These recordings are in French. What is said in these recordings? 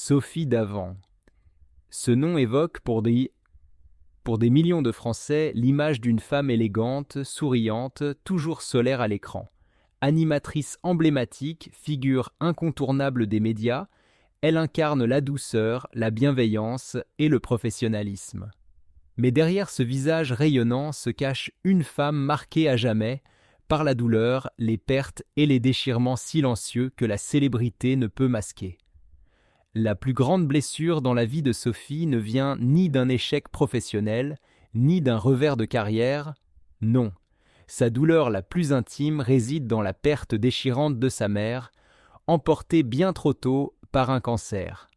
Sophie Davant. Ce nom évoque pour des millions de Français l'image d'une femme élégante, souriante, toujours solaire à l'écran. Animatrice emblématique, figure incontournable des médias, elle incarne la douceur, la bienveillance et le professionnalisme. Mais derrière ce visage rayonnant se cache une femme marquée à jamais par la douleur, les pertes et les déchirements silencieux que la célébrité ne peut masquer. La plus grande blessure dans la vie de Sophie ne vient ni d'un échec professionnel, ni d'un revers de carrière, non. Sa douleur la plus intime réside dans la perte déchirante de sa mère, emportée bien trop tôt par un cancer.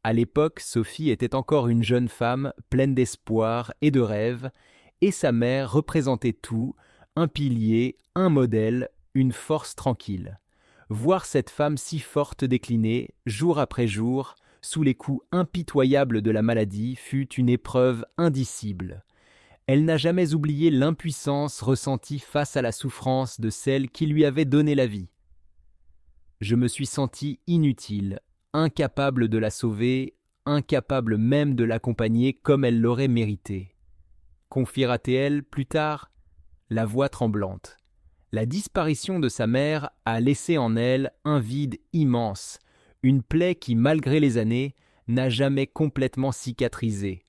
À l'époque, Sophie était encore une jeune femme pleine d'espoir et de rêves, et sa mère représentait tout, un pilier, un modèle, une force tranquille. Voir cette femme si forte décliner, jour après jour, sous les coups impitoyables de la maladie, fut une épreuve indicible. Elle n'a jamais oublié l'impuissance ressentie face à la souffrance de celle qui lui avait donné la vie. Je me suis senti inutile, incapable de la sauver, incapable même de l'accompagner comme elle l'aurait mérité. Confiera-t-elle plus tard, la voix tremblante. La disparition de sa mère a laissé en elle un vide immense, une plaie qui, malgré les années, n'a jamais complètement cicatrisé.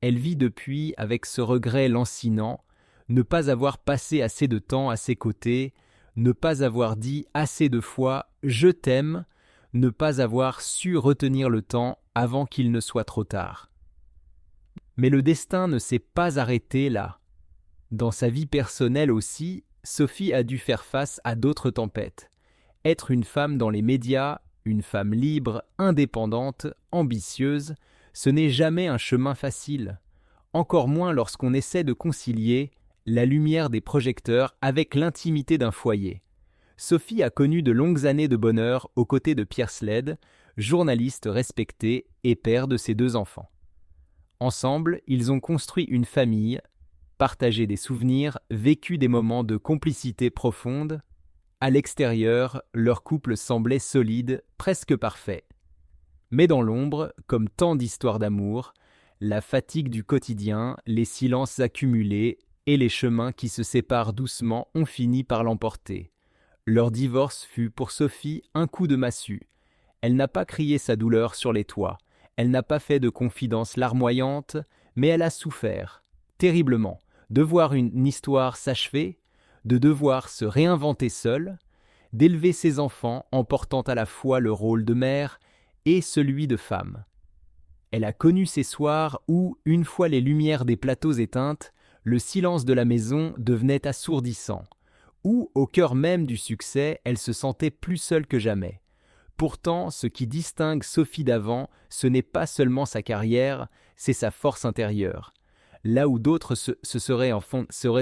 Elle vit depuis avec ce regret lancinant, ne pas avoir passé assez de temps à ses côtés, ne pas avoir dit assez de fois « je t'aime », ne pas avoir su retenir le temps avant qu'il ne soit trop tard. Mais le destin ne s'est pas arrêté là. Dans sa vie personnelle aussi, Sophie a dû faire face à d'autres tempêtes. Être une femme dans les médias, une femme libre, indépendante, ambitieuse, ce n'est jamais un chemin facile. Encore moins lorsqu'on essaie de concilier la lumière des projecteurs avec l'intimité d'un foyer. Sophie a connu de longues années de bonheur aux côtés de Pierre Sled, journaliste respecté et père de ses 2 enfants. Ensemble, ils ont construit une famille, partagé des souvenirs, vécu des moments de complicité profonde. À l'extérieur, leur couple semblait solide, presque parfait. Mais dans l'ombre, comme tant d'histoires d'amour, la fatigue du quotidien, les silences accumulés et les chemins qui se séparent doucement ont fini par l'emporter. Leur divorce fut pour Sophie un coup de massue. Elle n'a pas crié sa douleur sur les toits, elle n'a pas fait de confidences larmoyantes, mais elle a souffert, terriblement, de voir une histoire s'achever, de devoir se réinventer seule, d'élever ses enfants en portant à la fois le rôle de mère et celui de femme. Elle a connu ces soirs où, une fois les lumières des plateaux éteintes, le silence de la maison devenait assourdissant, où, au cœur même du succès, elle se sentait plus seule que jamais. Pourtant, ce qui distingue Sophie Davant, ce n'est pas seulement sa carrière, c'est sa force intérieure. Là où d'autres se seraient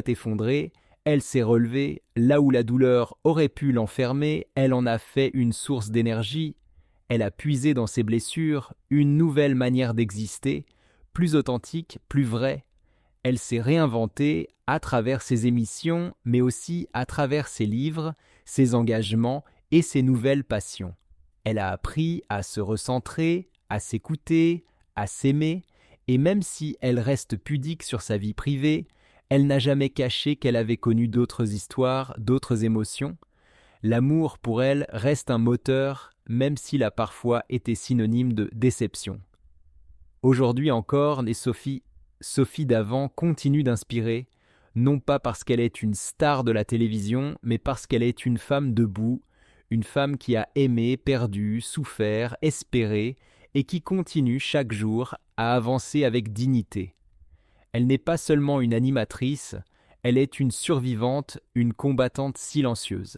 effondrés, elle s'est relevée, là où la douleur aurait pu l'enfermer, elle en a fait une source d'énergie. Elle a puisé dans ses blessures une nouvelle manière d'exister, plus authentique, plus vraie. Elle s'est réinventée à travers ses émissions, mais aussi à travers ses livres, ses engagements et ses nouvelles passions. Elle a appris à se recentrer, à s'écouter, à s'aimer, et même si elle reste pudique sur sa vie privée, elle n'a jamais caché qu'elle avait connu d'autres histoires, d'autres émotions. L'amour pour elle reste un moteur, même s'il a parfois été synonyme de déception. Aujourd'hui encore, Sophie Davant continue d'inspirer, non pas parce qu'elle est une star de la télévision, mais parce qu'elle est une femme debout, une femme qui a aimé, perdu, souffert, espéré, et qui continue chaque jour à avancer avec dignité. Elle n'est pas seulement une animatrice, elle est une survivante, une combattante silencieuse.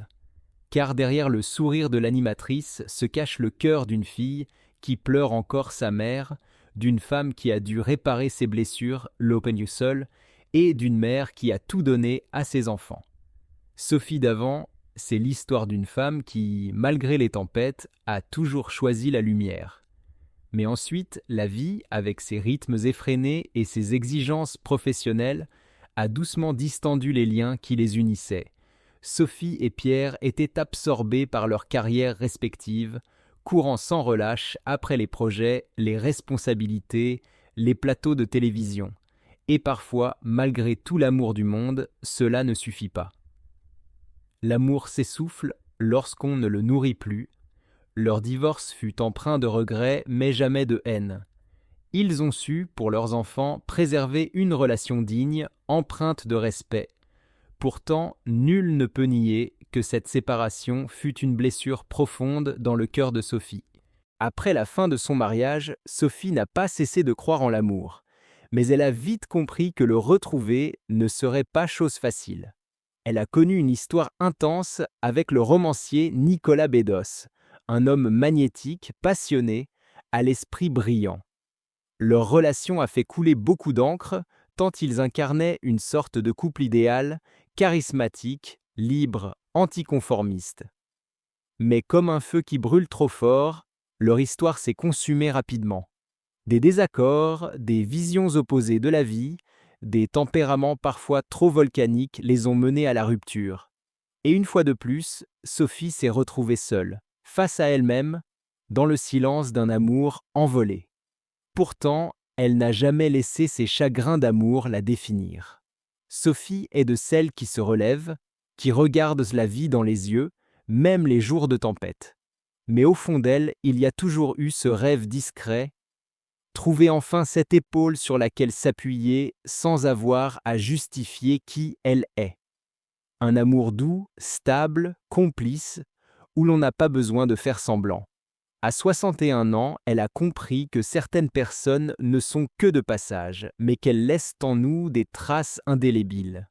Car derrière le sourire de l'animatrice se cache le cœur d'une fille qui pleure encore sa mère, d'une femme qui a dû réparer ses blessures, l'Open You Soul, et d'une mère qui a tout donné à ses enfants. Sophie Davant, c'est l'histoire d'une femme qui, malgré les tempêtes, a toujours choisi la lumière. Mais ensuite, la vie, avec ses rythmes effrénés et ses exigences professionnelles, a doucement distendu les liens qui les unissaient. Sophie et Pierre étaient absorbés par leurs carrières respectives, courant sans relâche après les projets, les responsabilités, les plateaux de télévision. Et parfois, malgré tout l'amour du monde, cela ne suffit pas. L'amour s'essouffle lorsqu'on ne le nourrit plus. Leur divorce fut empreint de regrets, mais jamais de haine. Ils ont su, pour leurs enfants, préserver une relation digne, empreinte de respect. Pourtant, nul ne peut nier que cette séparation fut une blessure profonde dans le cœur de Sophie. Après la fin de son mariage, Sophie n'a pas cessé de croire en l'amour, mais elle a vite compris que le retrouver ne serait pas chose facile. Elle a connu une histoire intense avec le romancier Nicolas Bedos, un homme magnétique, passionné, à l'esprit brillant. Leur relation a fait couler beaucoup d'encre, tant ils incarnaient une sorte de couple idéal, charismatique, libre, anticonformiste. Mais comme un feu qui brûle trop fort, leur histoire s'est consumée rapidement. Des désaccords, des visions opposées de la vie, des tempéraments parfois trop volcaniques les ont menés à la rupture. Et une fois de plus, Sophie s'est retrouvée seule, face à elle-même, dans le silence d'un amour envolé. Pourtant, elle n'a jamais laissé ses chagrins d'amour la définir. Sophie est de celles qui se relèvent, qui regardent la vie dans les yeux, même les jours de tempête. Mais au fond d'elle, il y a toujours eu ce rêve discret, trouver enfin cette épaule sur laquelle s'appuyer sans avoir à justifier qui elle est. Un amour doux, stable, complice, où l'on n'a pas besoin de faire semblant. À 61 ans, elle a compris que certaines personnes ne sont que de passage, mais qu'elles laissent en nous des traces indélébiles.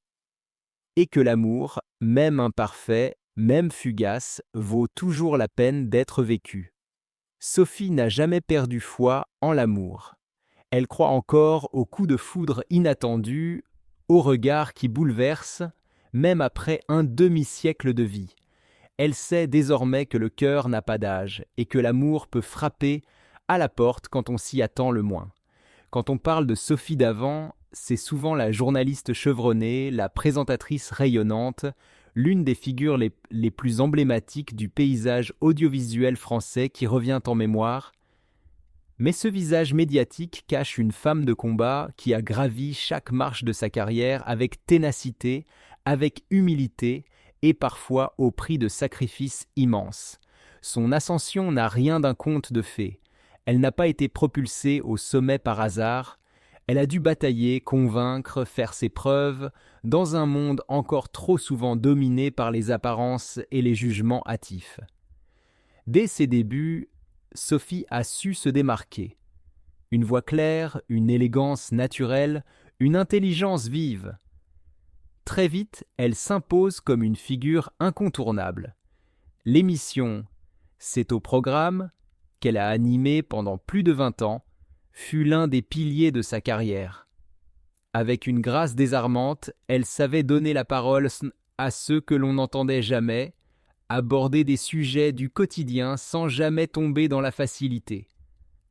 Et que l'amour, même imparfait, même fugace, vaut toujours la peine d'être vécu. Sophie n'a jamais perdu foi en l'amour. Elle croit encore aux coups de foudre inattendus, aux regards qui bouleversent, même après un demi-siècle de vie. Elle sait désormais que le cœur n'a pas d'âge et que l'amour peut frapper à la porte quand on s'y attend le moins. Quand on parle de Sophie Davant, c'est souvent la journaliste chevronnée, la présentatrice rayonnante, l'une des figures les plus emblématiques du paysage audiovisuel français qui revient en mémoire. Mais ce visage médiatique cache une femme de combat qui a gravi chaque marche de sa carrière avec ténacité, avec humilité, et parfois au prix de sacrifices immenses. Son ascension n'a rien d'un conte de fées. Elle n'a pas été propulsée au sommet par hasard. Elle a dû batailler, convaincre, faire ses preuves, dans un monde encore trop souvent dominé par les apparences et les jugements hâtifs. Dès ses débuts, Sophie a su se démarquer. Une voix claire, une élégance naturelle, une intelligence vive. Très vite, elle s'impose comme une figure incontournable. L'émission « C'est au programme » qu'elle a animée pendant plus de 20 ans fut l'un des piliers de sa carrière. Avec une grâce désarmante, elle savait donner la parole à ceux que l'on n'entendait jamais, aborder des sujets du quotidien sans jamais tomber dans la facilité.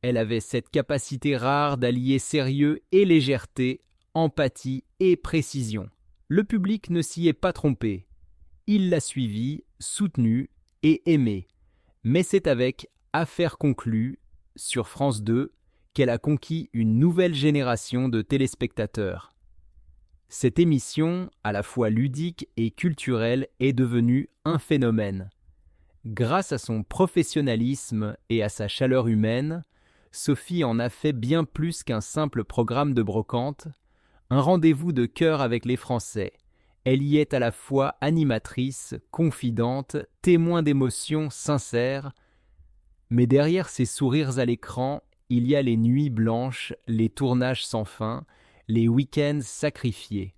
Elle avait cette capacité rare d'allier sérieux et légèreté, empathie et précision. Le public ne s'y est pas trompé. Il l'a suivi, soutenu et aimé. Mais c'est avec Affaires conclues sur France 2 qu'elle a conquis une nouvelle génération de téléspectateurs. Cette émission, à la fois ludique et culturelle, est devenue un phénomène. Grâce à son professionnalisme et à sa chaleur humaine, Sophie en a fait bien plus qu'un simple programme de brocante, un rendez-vous de cœur avec les Français. Elle y est à la fois animatrice, confidente, témoin d'émotions sincères. Mais derrière ces sourires à l'écran, il y a les nuits blanches, les tournages sans fin, les week-ends sacrifiés.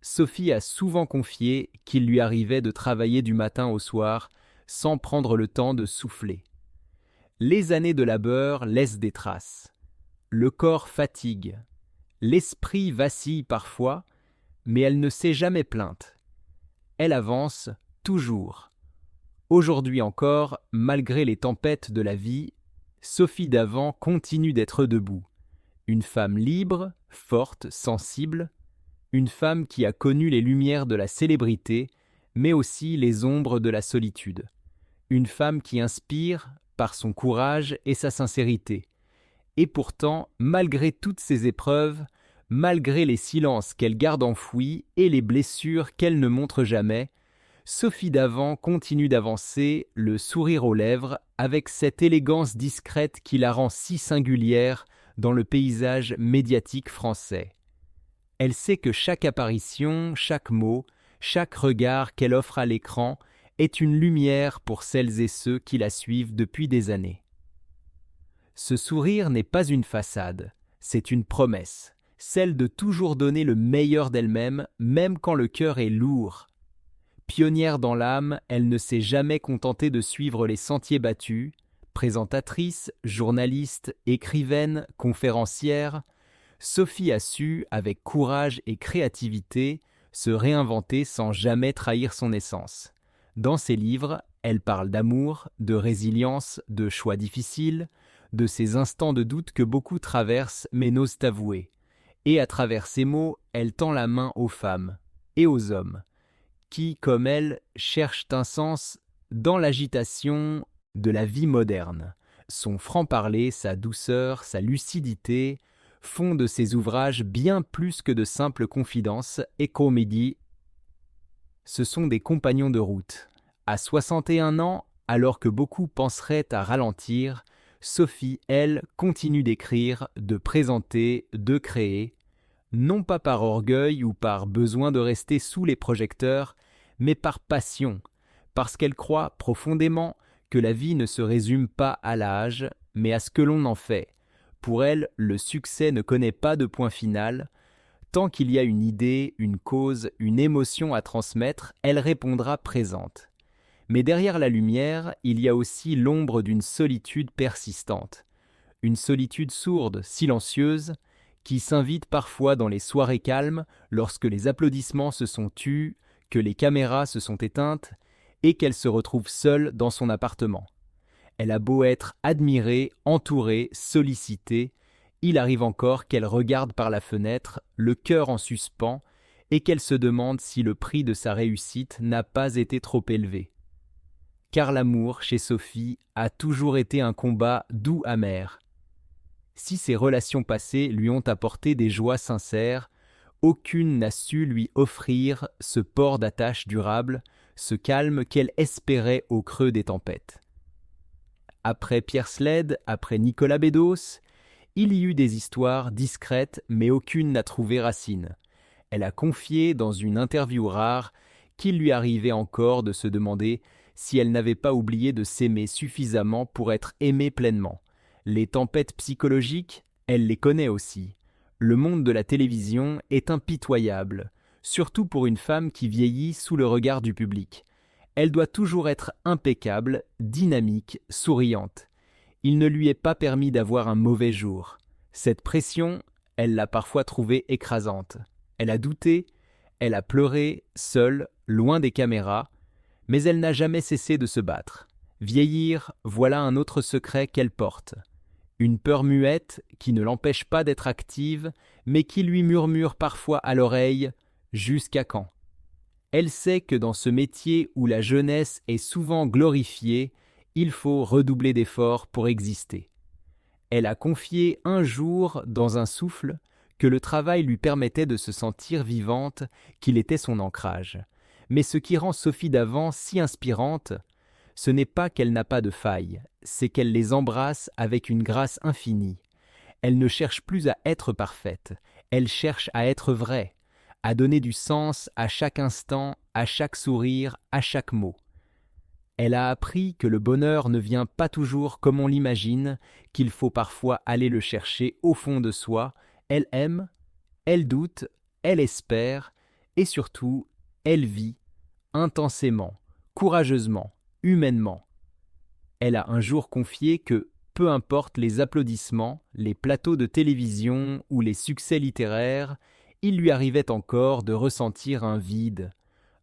Sophie a souvent confié qu'il lui arrivait de travailler du matin au soir sans prendre le temps de souffler. Les années de labeur laissent des traces. Le corps fatigue. L'esprit vacille parfois, mais elle ne s'est jamais plainte. Elle avance toujours. Aujourd'hui encore, malgré les tempêtes de la vie, Sophie Davant continue d'être debout. Une femme libre, forte, sensible, une femme qui a connu les lumières de la célébrité, mais aussi les ombres de la solitude. Une femme qui inspire par son courage et sa sincérité. Et pourtant, malgré toutes ces épreuves, malgré les silences qu'elle garde enfouis et les blessures qu'elle ne montre jamais, Sophie Davant continue d'avancer, le sourire aux lèvres, avec cette élégance discrète qui la rend si singulière dans le paysage médiatique français. Elle sait que chaque apparition, chaque mot, chaque regard qu'elle offre à l'écran est une lumière pour celles et ceux qui la suivent depuis des années. Ce sourire n'est pas une façade, c'est une promesse, celle de toujours donner le meilleur d'elle-même, même quand le cœur est lourd. Pionnière dans l'âme, elle ne s'est jamais contentée de suivre les sentiers battus. Présentatrice, journaliste, écrivaine, conférencière, Sophie a su, avec courage et créativité, se réinventer sans jamais trahir son essence. Dans ses livres, elle parle d'amour, de résilience, de choix difficiles, de ces instants de doute que beaucoup traversent mais n'osent avouer. Et à travers ces mots, elle tend la main aux femmes et aux hommes, qui, comme elle, cherchent un sens dans l'agitation de la vie moderne. Son franc-parler, sa douceur, sa lucidité font de ses ouvrages bien plus que de simples confidences et comédies. Ce sont des compagnons de route. À 61 ans, alors que beaucoup penseraient à ralentir, Sophie, elle, continue d'écrire, de présenter, de créer, non pas par orgueil ou par besoin de rester sous les projecteurs, mais par passion, parce qu'elle croit profondément que la vie ne se résume pas à l'âge, mais à ce que l'on en fait. Pour elle, le succès ne connaît pas de point final. Tant qu'il y a une idée, une cause, une émotion à transmettre, elle répondra présente. Mais derrière la lumière, il y a aussi l'ombre d'une solitude persistante. Une solitude sourde, silencieuse, qui s'invite parfois dans les soirées calmes, lorsque les applaudissements se sont tus, que les caméras se sont éteintes, et qu'elle se retrouve seule dans son appartement. Elle a beau être admirée, entourée, sollicitée, il arrive encore qu'elle regarde par la fenêtre, le cœur en suspens, et qu'elle se demande si le prix de sa réussite n'a pas été trop élevé. Car l'amour, chez Sophie, a toujours été un combat doux amer. Si ses relations passées lui ont apporté des joies sincères, aucune n'a su lui offrir ce port d'attache durable, ce calme qu'elle espérait au creux des tempêtes. Après Pierre Sled, après Nicolas Bedos, il y eut des histoires discrètes, mais aucune n'a trouvé racine. Elle a confié dans une interview rare qu'il lui arrivait encore de se demander si elle n'avait pas oublié de s'aimer suffisamment pour être aimée pleinement. Les tempêtes psychologiques, elle les connaît aussi. Le monde de la télévision est impitoyable, surtout pour une femme qui vieillit sous le regard du public. Elle doit toujours être impeccable, dynamique, souriante. Il ne lui est pas permis d'avoir un mauvais jour. Cette pression, elle l'a parfois trouvée écrasante. Elle a douté, elle a pleuré, seule, loin des caméras, mais elle n'a jamais cessé de se battre. Vieillir, voilà un autre secret qu'elle porte. Une peur muette qui ne l'empêche pas d'être active, mais qui lui murmure parfois à l'oreille « Jusqu'à quand ?» Elle sait que dans ce métier où la jeunesse est souvent glorifiée, il faut redoubler d'efforts pour exister. Elle a confié un jour, dans un souffle, que le travail lui permettait de se sentir vivante, qu'il était son ancrage. Mais ce qui rend Sophie Davant si inspirante, ce n'est pas qu'elle n'a pas de failles, c'est qu'elle les embrasse avec une grâce infinie. Elle ne cherche plus à être parfaite, elle cherche à être vraie, à donner du sens à chaque instant, à chaque sourire, à chaque mot. Elle a appris que le bonheur ne vient pas toujours comme on l'imagine, qu'il faut parfois aller le chercher au fond de soi. Elle aime, elle doute, elle espère, et surtout, elle vit intensément, courageusement, humainement. Elle a un jour confié que, peu importe les applaudissements, les plateaux de télévision ou les succès littéraires, il lui arrivait encore de ressentir un vide,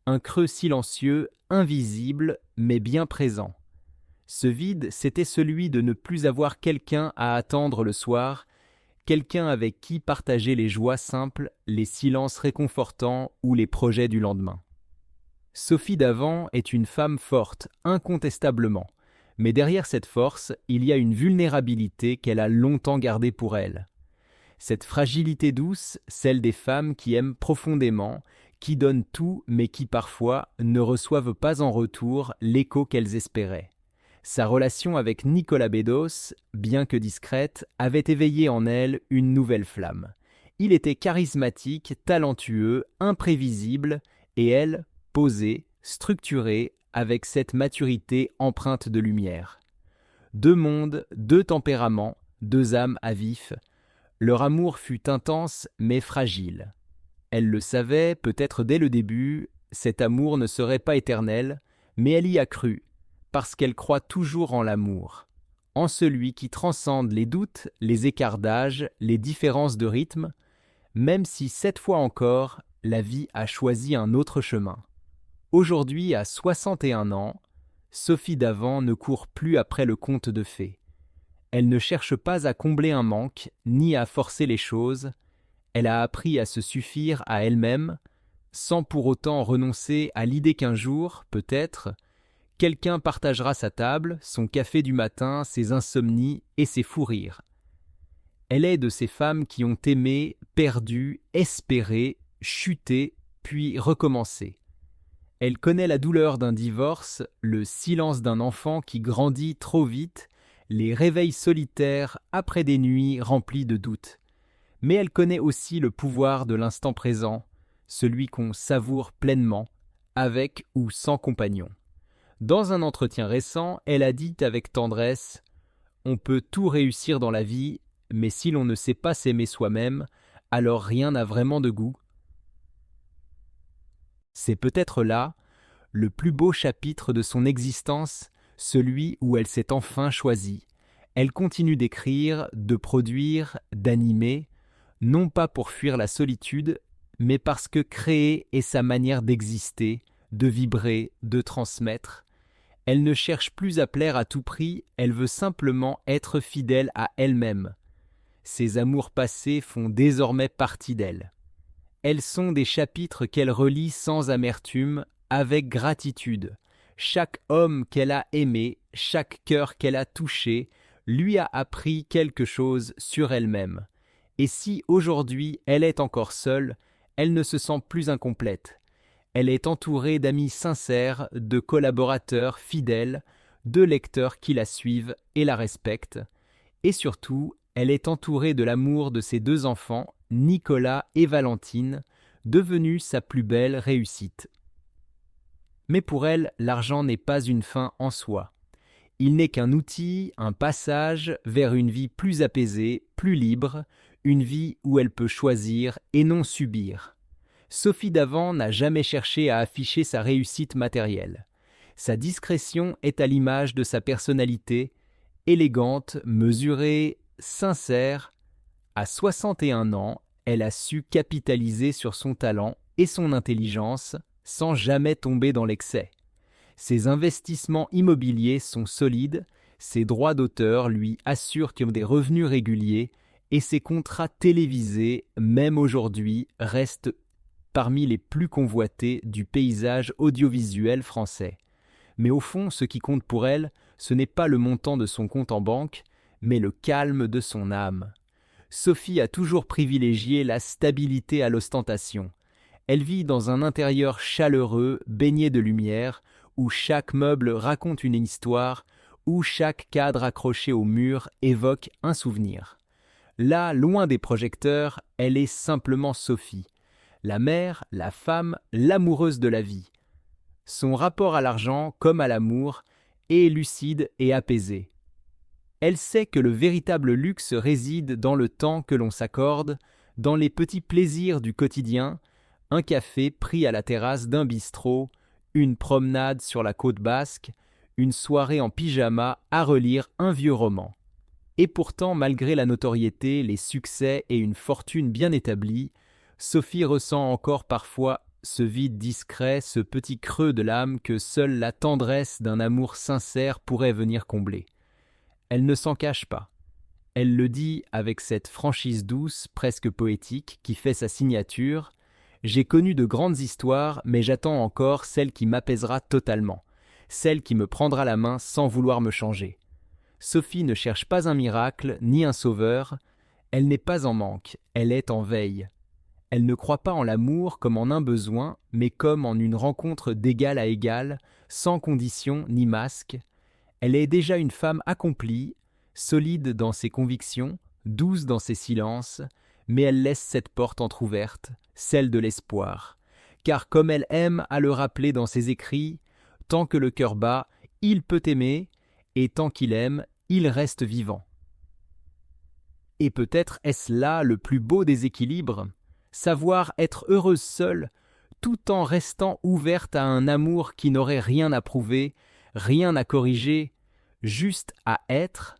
un creux silencieux, invisible, mais bien présent. Ce vide, c'était celui de ne plus avoir quelqu'un à attendre le soir, quelqu'un avec qui partager les joies simples, les silences réconfortants ou les projets du lendemain. Sophie Davant est une femme forte, incontestablement, Mais derrière cette force, il y a une vulnérabilité qu'elle a longtemps gardée pour elle. Cette fragilité douce, celle des femmes qui aiment profondément, qui donnent tout mais qui parfois ne reçoivent pas en retour l'écho qu'elles espéraient. Sa relation avec Nicolas Bedos, bien que discrète, avait éveillé en elle une nouvelle flamme. Il était charismatique, talentueux, imprévisible, et elle, posée, structurée, avec cette maturité empreinte de lumière. Deux mondes, deux tempéraments, deux âmes à vif. Leur amour fut intense mais fragile. Elle le savait, peut-être dès le début, cet amour ne serait pas éternel, mais elle y a cru, parce qu'elle croit toujours en l'amour, en celui qui transcende les doutes, les écarts d'âge, les différences de rythme, même si cette fois encore, la vie a choisi un autre chemin. Aujourd'hui, à 61 ans, Sophie Davant ne court plus après le conte de fées. Elle ne cherche pas à combler un manque, ni à forcer les choses. Elle a appris à se suffire à elle-même, sans pour autant renoncer à l'idée qu'un jour, peut-être, quelqu'un partagera sa table, son café du matin, ses insomnies et ses fous rires. Elle est de ces femmes qui ont aimé, perdu, espéré, chuté, puis recommencé. Elle connaît la douleur d'un divorce, le silence d'un enfant qui grandit trop vite, les réveils solitaires après des nuits remplies de doutes. Mais elle connaît aussi le pouvoir de l'instant présent, celui qu'on savoure pleinement, avec ou sans compagnon. Dans un entretien récent, elle a dit avec tendresse « On peut tout réussir dans la vie, mais si l'on ne sait pas s'aimer soi-même, alors rien n'a vraiment de goût. » C'est peut-être là le plus beau chapitre de son existence, celui où elle s'est enfin choisie. Elle continue d'écrire, de produire, d'animer, non pas pour fuir la solitude, mais parce que créer est sa manière d'exister, de vibrer, de transmettre. Elle ne cherche plus à plaire à tout prix, elle veut simplement être fidèle à elle-même. Ses amours passés font désormais partie d'elle. Elles sont des chapitres qu'elle relit sans amertume, avec gratitude. Chaque homme qu'elle a aimé, chaque cœur qu'elle a touché, lui a appris quelque chose sur elle-même. Et si aujourd'hui elle est encore seule, elle ne se sent plus incomplète. Elle est entourée d'amis sincères, de collaborateurs fidèles, de lecteurs qui la suivent et la respectent. Et surtout, elle est entourée de l'amour de ses deux enfants, Nicolas et Valentine, devenus sa plus belle réussite. Mais pour elle, l'argent n'est pas une fin en soi. Il n'est qu'un outil, un passage vers une vie plus apaisée, plus libre, une vie où elle peut choisir et non subir. Sophie Davant n'a jamais cherché à afficher sa réussite matérielle. Sa discrétion est à l'image de sa personnalité, élégante, mesurée, sincère. À 61 ans, elle a su capitaliser sur son talent et son intelligence sans jamais tomber dans l'excès. Ses investissements immobiliers sont solides, ses droits d'auteur lui assurent des revenus réguliers et ses contrats télévisés, même aujourd'hui, restent parmi les plus convoités du paysage audiovisuel français. Mais au fond, ce qui compte pour elle, ce n'est pas le montant de son compte en banque, mais le calme de son âme. Sophie a toujours privilégié la stabilité à l'ostentation. Elle vit dans un intérieur chaleureux, baigné de lumière, où chaque meuble raconte une histoire, où chaque cadre accroché au mur évoque un souvenir. Là, loin des projecteurs, elle est simplement Sophie, la mère, la femme, l'amoureuse de la vie. Son rapport à l'argent, comme à l'amour, est lucide et apaisé. Elle sait que le véritable luxe réside dans le temps que l'on s'accorde, dans les petits plaisirs du quotidien, un café pris à la terrasse d'un bistrot, une promenade sur la côte basque, une soirée en pyjama à relire un vieux roman. Et pourtant, malgré la notoriété, les succès et une fortune bien établie, Sophie ressent encore parfois ce vide discret, ce petit creux de l'âme que seule la tendresse d'un amour sincère pourrait venir combler. Elle ne s'en cache pas. Elle le dit avec cette franchise douce, presque poétique, qui fait sa signature. « J'ai connu de grandes histoires, mais j'attends encore celle qui m'apaisera totalement. celle qui me prendra la main sans vouloir me changer. Sophie ne cherche pas un miracle ni un sauveur, elle n'est pas en manque, elle est en veille. Elle ne croit pas en l'amour comme en un besoin, mais comme en une rencontre d'égal à égal, sans condition ni masque. Elle est déjà une femme accomplie, solide dans ses convictions, douce dans ses silences, mais elle laisse cette porte entr'ouverte, celle de l'espoir. Car comme elle aime à le rappeler dans ses écrits, tant que le cœur bat, il peut aimer, et tant qu'il aime, il reste vivant. Et peut-être est-ce là le plus beau des équilibres, savoir être heureuse seule, tout en restant ouverte à un amour qui n'aurait rien à prouver, rien à corriger, juste à être,